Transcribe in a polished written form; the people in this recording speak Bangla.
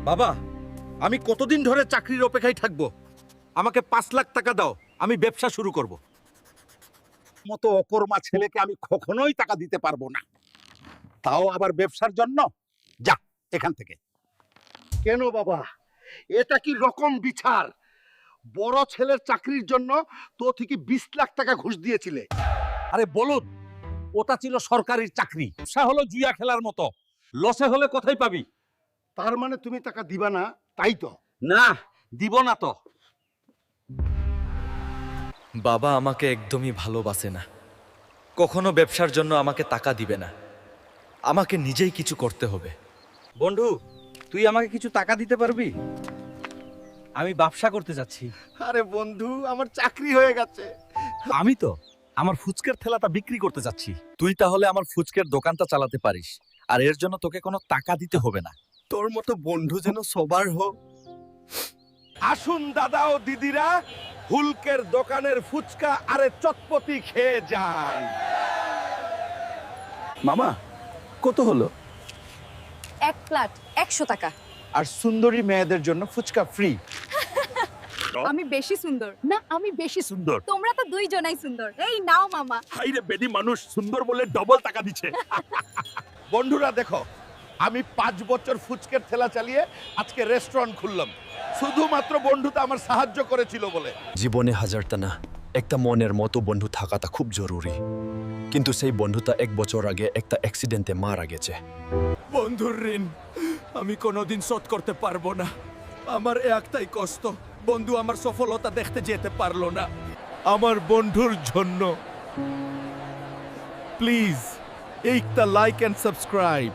বাবা, আমি কতদিন ধরে চাকরির অপেক্ষায় থাকবো? আমাকে 5 লাখ টাকা দাও, আমি ব্যবসা শুরু করব। মতো অকর্মা ছেলেকে আমি কখনোই টাকা দিতে পারবো না, তাও আবার ব্যবসার জন্য। যা এখান থেকে। কেন বাবা, এটা কি রকম বিচার? বড় ছেলের চাকরির জন্য তো থেকে 20 লাখ টাকা ঘুষ দিয়েছিলে। আরে বলুন, ওটা ছিল সরকারি চাকরি, ব্যবসা হলো জুয়া খেলার মতো, লসে হলে কোথায় পাবি? তার মানে তুমি টাকা দিবা না, তাই তো? না, দিব না তো। বাবা আমাকে একদমই ভালোবাসে না, কখনো ব্যবসার জন্য আমাকে টাকা দিবে না, আমাকে নিজেই কিছু করতে হবে। বন্ধু, তুই আমাকে কিছু টাকা দিতে পারবি? আমি ব্যবসা করতে যাচ্ছি। আরে বন্ধু, আমার চাকরি হয়ে গেছে। আমি তো আমার ফুচকার ঠেলাটা বিক্রি করতে যাচ্ছি। তুই তাহলে আমার ফুচকের দোকানটা চালাতে পারিস, আর এর জন্য তোকে কোনো টাকা দিতে হবে না। তোর মতো বন্ধু যেন সবার হোক। আসুন দাদা ও দিদিরা, হুলকের দোকানের ফুচকা আরে চটপটি খেয়ে যান। মামা, কত হলো? 1 প্লেট 100 টাকা। আর সুন্দরী মেয়েদের জন্য ফুচকা ফ্রি। আমি বেশি সুন্দর না, আমি বেশি সুন্দর। তোমরা তো দুইজনাই সুন্দর। এই নাও মামা। হাইরে বেডি মানুষ সুন্দর বলে ডবল টাকা দিচ্ছে। বন্ধুরা দেখো, আমি 5 বছর ফুচকের ঠেলা চালিয়ে আজকে রেস্টুরেন্ট খুললাম, শুধুমাত্র বন্ধুটা আমার সাহায্য করেছিল বলে। জীবনে হাজারটা না, একটা মনের মতো বন্ধু থাকাটা খুব জরুরি, কিন্তু সেই বন্ধুটা 1 বছর আগে একটা অ্যাক্সিডেন্টে মারা গেছে। বন্ধুর ঋণ আমি কোনোদিন শোধ করতে পারবো না। আমার একটাই কষ্ট, বন্ধু আমার সফলতা দেখতে যেতে পারলো না। আমার বন্ধুর জন্য প্লিজ একটা লাইক এন্ড সাবস্ক্রাইব।